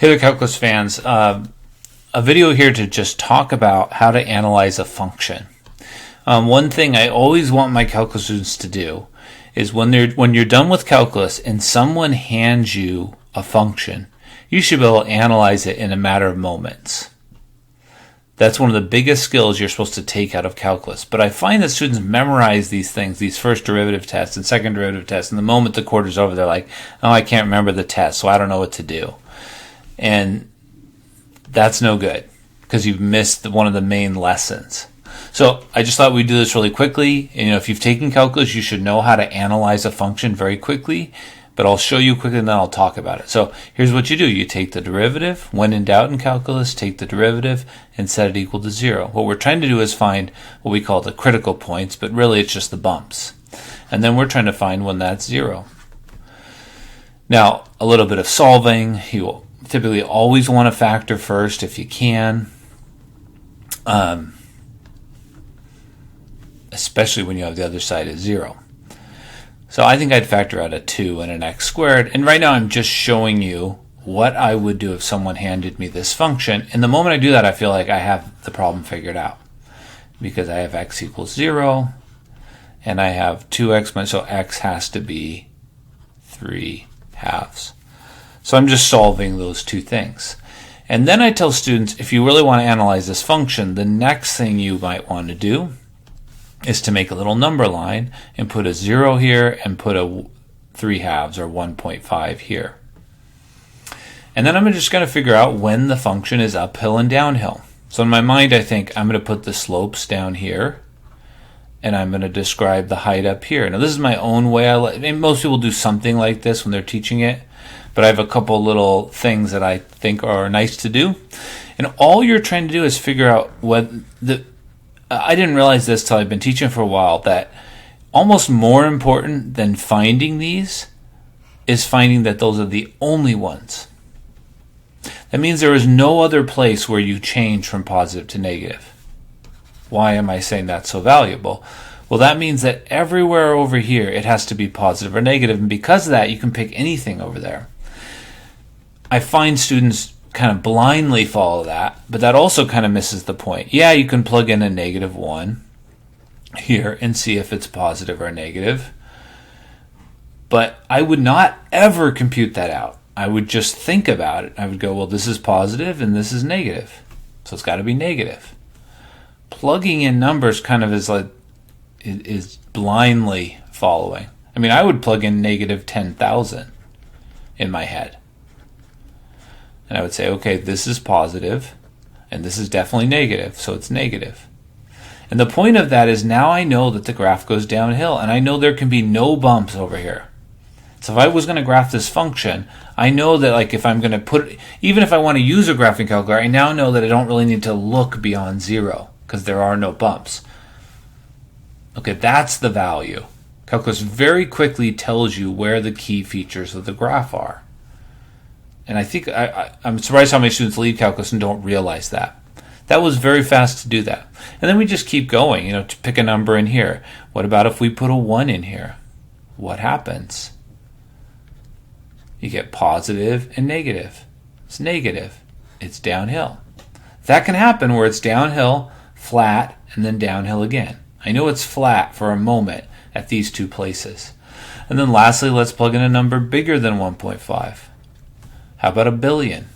Hey there, calculus fans. A video here to just talk about how to analyze a function. One thing I always want my calculus students to do is when you're done with calculus and someone hands you a function, you should be able to analyze it in a matter of moments. That's one of the biggest skills you're supposed to take out of calculus. But I find that students memorize these things, these first derivative tests and second derivative tests, and the moment the quarter's over, they're like, oh, I can't remember the test, so I don't know what to do. And that's no good because you've missed one of the main lessons. So I just thought we'd do this really quickly. And, if you've taken calculus, you should know how to analyze a function very quickly. But I'll show you quickly and then I'll talk about it. So here's what you do. You take the derivative. When in doubt in calculus, take the derivative and set it equal to 0. What we're trying to do is find what we call the critical points, but really it's just the bumps. And then we're trying to find when that's 0. Now, a little bit of solving. You will typically always want to factor first if you can. Especially when you have the other side at 0. So I think I'd factor out a 2 and an x squared. And right now I'm just showing you what I would do if someone handed me this function. And the moment I do that, I feel like I have the problem figured out. Because I have x equals 0, and I have 2x, so x has to be 3/2. So I'm just solving those two things. And then I tell students, if you really want to analyze this function, the next thing you might want to do is to make a little number line and put a 0 here and put a 3/2 or 1.5 here. And then I'm just going to figure out when the function is uphill and downhill. So in my mind, I think I'm going to put the slopes down here and I'm going to describe the height up here. Now this is my own way. Most people do something like this when they're teaching it, but I have a couple little things that I think are nice to do. And all you're trying to do is figure out what I didn't realize this till I've been teaching for a while, that almost more important than finding these is finding that those are the only ones. That means there is no other place where you change from positive to negative. Why am I saying that's so valuable? Well, that means that everywhere over here it has to be positive or negative, and because of that you can pick anything over there. I find students kind of blindly follow that, but that also kind of misses the point. Yeah, you can plug in a -1 here and see if it's positive or negative, but I would not ever compute that out. I would just think about it. I would go, well, this is positive and this is negative, so it's got to be negative. Plugging in numbers kind of is blindly following. I mean, I would plug in -10,000 in my head. And I would say, okay, this is positive, and this is definitely negative, so it's negative. And the point of that is now I know that the graph goes downhill, and I know there can be no bumps over here. So if I was going to graph this function, I know that like if I'm going to even if I want to use a graphing calculator, I now know that I don't really need to look beyond 0, because there are no bumps. Okay, that's the value. Calculus very quickly tells you where the key features of the graph are. And I think I'm surprised how many students leave calculus and don't realize that. That was very fast to do that. And then we just keep going, to pick a number in here. What about if we put a 1 in here? What happens? You get positive and negative. It's negative. It's downhill. That can happen where it's downhill, flat, and then downhill again. I know it's flat for a moment at these two places. And then lastly, let's plug in a number bigger than 1.5. How about 1 billion?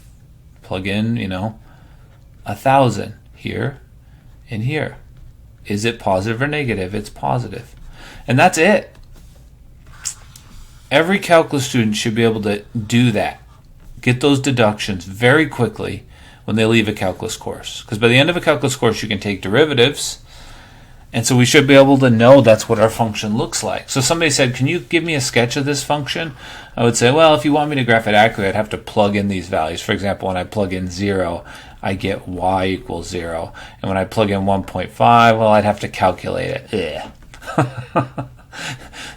Plug in, 1,000 here and here. Is it positive or negative? It's positive. And that's it. Every calculus student should be able to do that. Get those deductions very quickly when they leave a calculus course. Because by the end of a calculus course, you can take derivatives. And so we should be able to know that's what our function looks like. So somebody said, can you give me a sketch of this function? I would say, well, if you want me to graph it accurately, I'd have to plug in these values. For example, when I plug in 0, I get y equals 0. And when I plug in 1.5, well, I'd have to calculate it.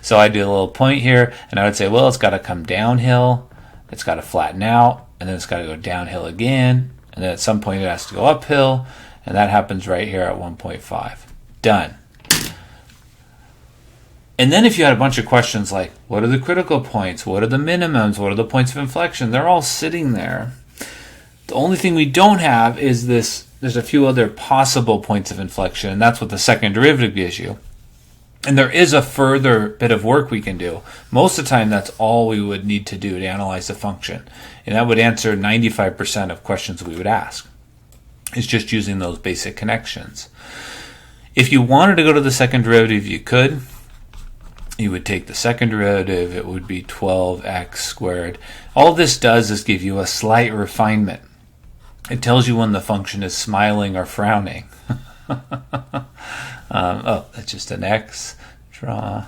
So I do a little point here, and I would say, well, it's got to come downhill, it's got to flatten out, and then it's got to go downhill again, and then at some point it has to go uphill, and that happens right here at 1.5. Done. And then if you had a bunch of questions like, what are the critical points? What are the minimums? What are the points of inflection? They're all sitting there. The only thing we don't have is this. There's a few other possible points of inflection, and that's what the second derivative gives you. And there is a further bit of work we can do. Most of the time, that's all we would need to do to analyze the function. And that would answer 95% of questions we would ask. It's just using those basic connections. If you wanted to go to the second derivative, you could. You would take the second derivative. It would be 12x squared. All this does is give you a slight refinement. It tells you when the function is smiling or frowning. That's just an x. Draw.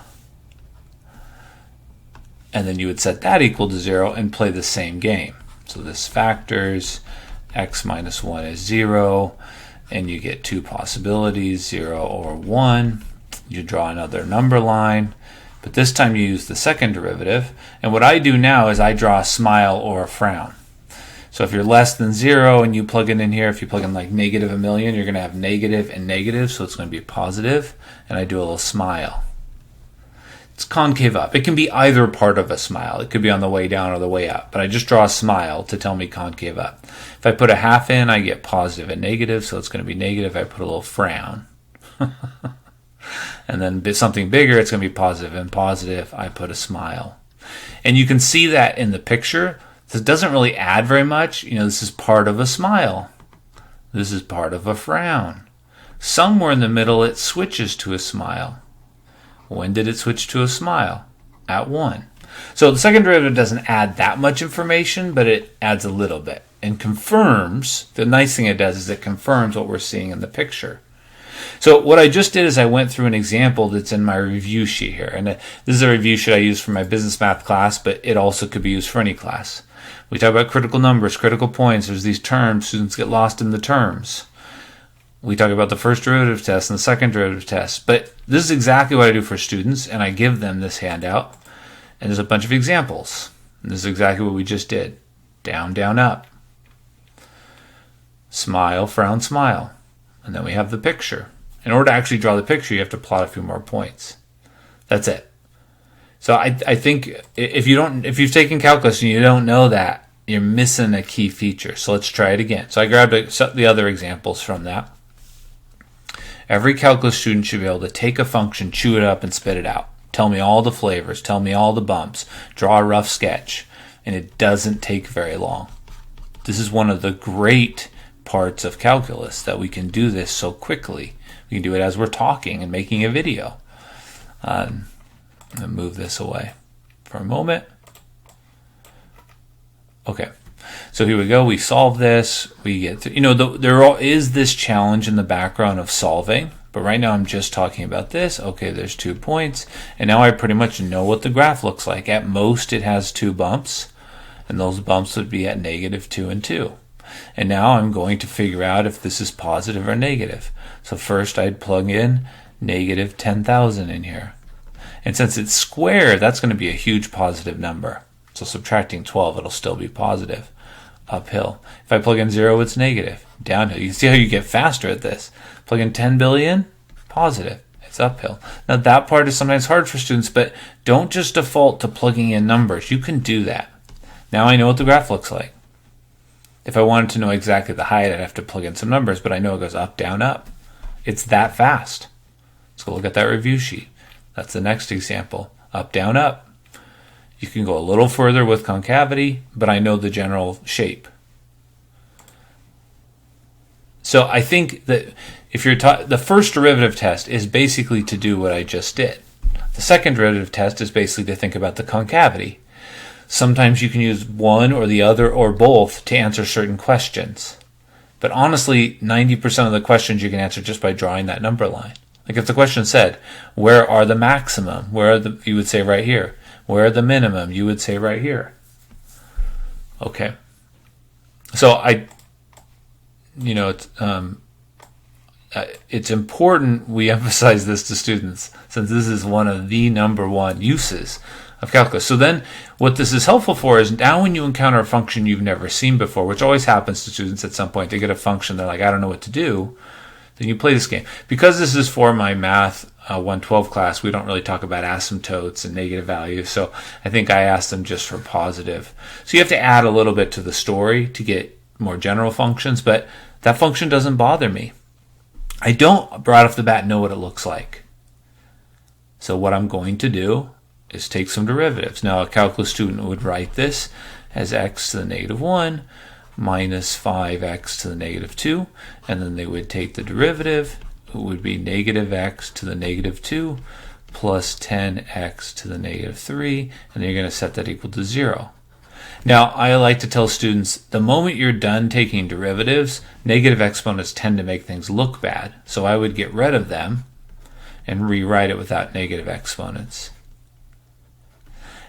And then you would set that equal to 0 and play the same game. So this factors. X minus 1 is 0. And you get two possibilities, 0 or 1. You draw another number line. But this time you use the second derivative. And what I do now is I draw a smile or a frown. So if you're less than 0 and you plug it in here, if you plug in like negative a million, you're going to have negative and negative, so it's going to be positive. And I do a little smile. It's concave up. It can be either part of a smile. It could be on the way down or the way up. But I just draw a smile to tell me concave up. If I put a half in, I get positive and negative, so it's going to be negative. I put a little frown. And then something bigger, it's going to be positive and positive. I put a smile. And you can see that in the picture. This doesn't really add very much. This is part of a smile. This is part of a frown. Somewhere in the middle, it switches to a smile. When did it switch to a smile? At 1. So the second derivative doesn't add that much information, but it adds a little bit and confirms. The nice thing it does is it confirms what we're seeing in the picture. So what I just did is I went through an example that's in my review sheet here. And this is a review sheet I use for my business math class, but it also could be used for any class. We talk about critical numbers, critical points. There's these terms. Students get lost in the terms. We talk about the first derivative test and the second derivative test. But this is exactly what I do for students, and I give them this handout. And there's a bunch of examples. And this is exactly what we just did. Down, down, up. Smile, frown, smile. And then we have the picture. In order to actually draw the picture, you have to plot a few more points. That's it. So I think if you've taken calculus and you don't know that, you're missing a key feature. So let's try it again. So I grabbed the other examples from that. Every calculus student should be able to take a function, chew it up, and spit it out. Tell me all the flavors. Tell me all the bumps. Draw a rough sketch. And it doesn't take very long. This is one of the great parts of calculus, that we can do this so quickly. We can do it as we're talking and making a video. I'm going to move this away for a moment. Okay. So here we go. We solve this. We get through. There is this challenge in the background of solving, but right now I'm just talking about this. Okay, there's 2 points, and now I pretty much know what the graph looks like. At most, it has 2 bumps, and those bumps would be at -2 and 2. And now I'm going to figure out if this is positive or negative. So first, I'd plug in negative 10,000 in here, and since it's square, that's going to be a huge positive number. So subtracting 12, it'll still be positive. Uphill. If I plug in 0, it's negative. Downhill. You can see how you get faster at this. Plug in 10 billion, positive. It's uphill. Now that part is sometimes hard for students, but don't just default to plugging in numbers. You can do that. Now I know what the graph looks like. If I wanted to know exactly the height, I'd have to plug in some numbers, but I know it goes up, down, up. It's that fast. Let's go look at that review sheet. That's the next example. Up, down, up. You can go a little further with concavity, but I know the general shape. So I think that if you're the first derivative test is basically to do what I just did. The second derivative test is basically to think about the concavity. Sometimes you can use one or the other or both to answer certain questions. But honestly, 90% of the questions you can answer just by drawing that number line. Like if the question said, where are the maximum? You would say right here. Where are the minimum? You would say right here. Okay. So it's important we emphasize this to students, since this is one of the number one uses of calculus. So then what this is helpful for is now when you encounter a function you've never seen before, which always happens to students at some point, they get a function, they're like, I don't know what to do, then you play this game. Because this is for my math 112 class, we don't really talk about asymptotes and negative values, so I think I asked them just for positive. So you have to add a little bit to the story to get more general functions, but that function doesn't bother me. I don't, right off the bat, know what it looks like. So what I'm going to do is take some derivatives. Now, a calculus student would write this as x to the negative 1 minus 5x to the negative 2, and then they would take the derivative. It would be negative x to the negative 2 plus 10x to the negative 3, and then you're going to set that equal to 0. Now, I like to tell students, the moment you're done taking derivatives, negative exponents tend to make things look bad. So I would get rid of them and rewrite it without negative exponents.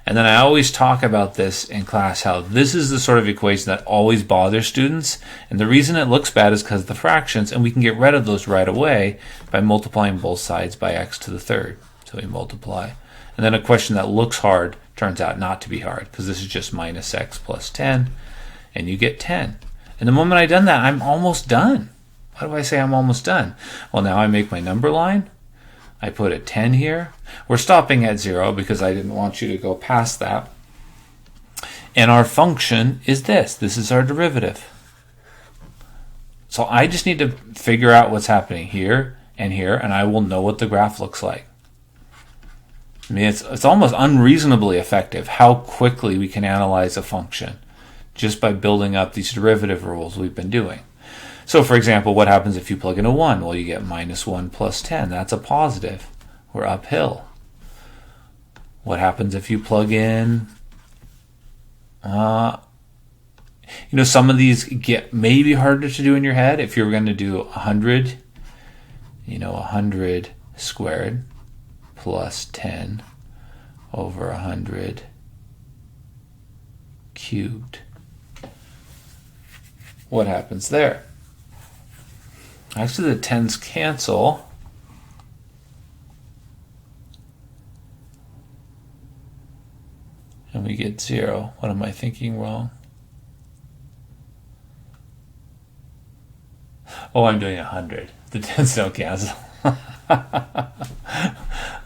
And then I always talk about this in class, how this is the sort of equation that always bothers students. And the reason it looks bad is because of the fractions, and we can get rid of those right away by multiplying both sides by x to the third. So we multiply. And then a question that looks hard turns out not to be hard, because this is just minus x plus 10, and you get 10. And the moment I've done that, I'm almost done. Why do I say I'm almost done? Well, now I make my number line. I put a 10 here. We're stopping at 0 because I didn't want you to go past that. And our function is this. This is our derivative. So I just need to figure out what's happening here, and I will know what the graph looks like. I mean, it's almost unreasonably effective how quickly we can analyze a function just by building up these derivative rules we've been doing. So, for example, what happens if you plug in a 1? Well, you get minus 1 plus 10. That's a positive. We're uphill. What happens if you plug in... some of these get maybe harder to do in your head. If you're going to do 100, 100 squared plus 10 over 100 cubed. What happens there? Actually, the 10s cancel. And we get 0. What am I thinking wrong? Oh, I'm doing 100. The 10s don't cancel.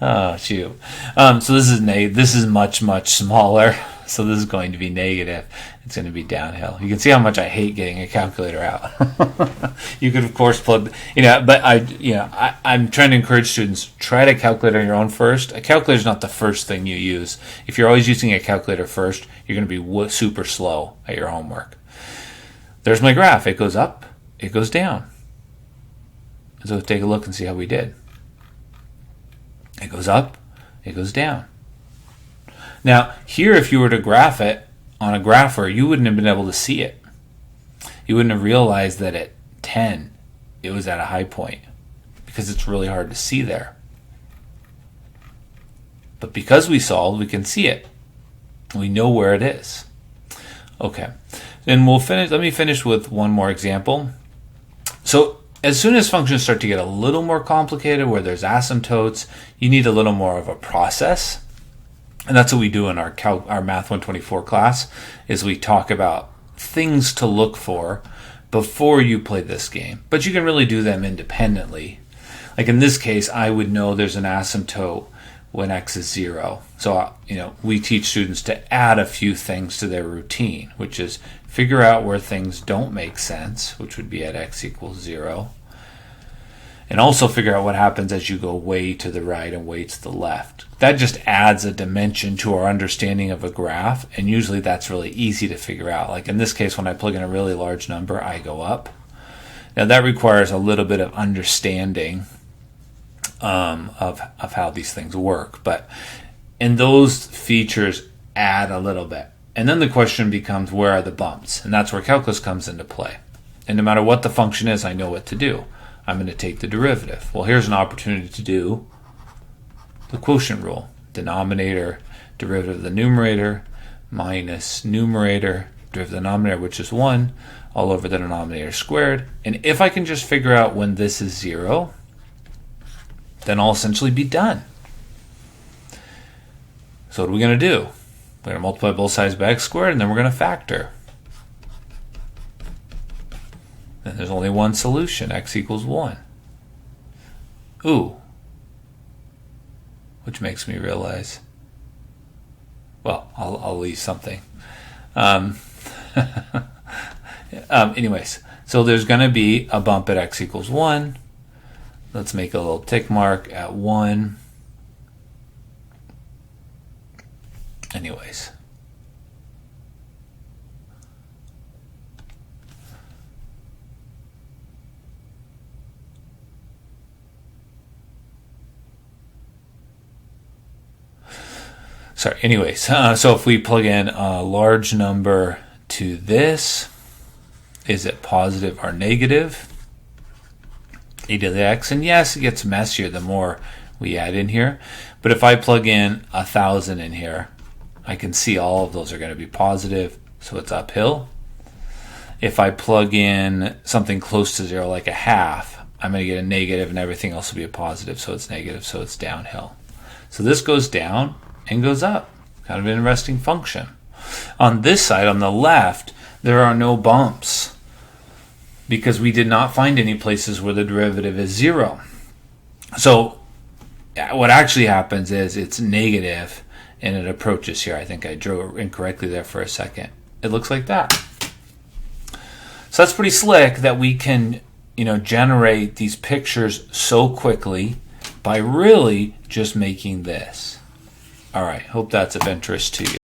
Oh, shoot. So this is much, much smaller. So this is going to be negative. It's going to be downhill. You can see how much I hate getting a calculator out. You could, of course, plug, but I'm trying to encourage students, try to calculate on your own first. A calculator is not the first thing you use. If you're always using a calculator first, you're going to be super slow at your homework. There's my graph. It goes up, it goes down. So take a look and see how we did. It goes up, it goes down. Now, here, if you were to graph it on a grapher, you wouldn't have been able to see it. You wouldn't have realized that at 10, it was at a high point, because it's really hard to see there. But because we solved, we can see it. We know where it is. Okay, then let me finish with one more example. So, as soon as functions start to get a little more complicated, where there's asymptotes, you need a little more of a process. And that's what we do in our Math 124 class, is we talk about things to look for before you play this game. But you can really do them independently. Like in this case, I would know there's an asymptote when x is 0. So, we teach students to add a few things to their routine, which is figure out where things don't make sense, which would be at x equals 0. And also figure out what happens as you go way to the right and way to the left. That just adds a dimension to our understanding of a graph, and usually that's really easy to figure out. Like in this case, when I plug in a really large number, I go up. Now that requires a little bit of understanding of how these things work, and those features add a little bit. And then the question becomes, where are the bumps? And that's where calculus comes into play. And no matter what the function is, I know what to do. I'm going to take the derivative. Well, here's an opportunity to do the quotient rule. Denominator, derivative of the numerator, minus numerator, derivative of the denominator, which is 1, all over the denominator squared. And if I can just figure out when this is 0, then I'll essentially be done. So what are we going to do? We're going to multiply both sides by x squared, and then we're going to factor. And there's only one solution, x equals 1. Ooh. Which makes me realize, well, I'll leave something. Anyways, so there's going to be a bump at x equals 1. Let's make a little tick mark at 1. Anyways. So if we plug in a large number to this, is it positive or negative? E to the x, and yes, it gets messier the more we add in here. But if I plug in 1,000 in here, I can see all of those are going to be positive, so it's uphill. If I plug in something close to 0, like a half, I'm going to get a negative, and everything else will be a positive, so it's negative, so it's downhill. So this goes down and goes up. Kind of an interesting function. On this side, on the left, there are no bumps because we did not find any places where the derivative is 0. So what actually happens is it's negative and it approaches here. I think I drew it incorrectly there for a second. It looks like that. So that's pretty slick that we can, generate these pictures so quickly by really just making this. All right, hope that's of interest to you.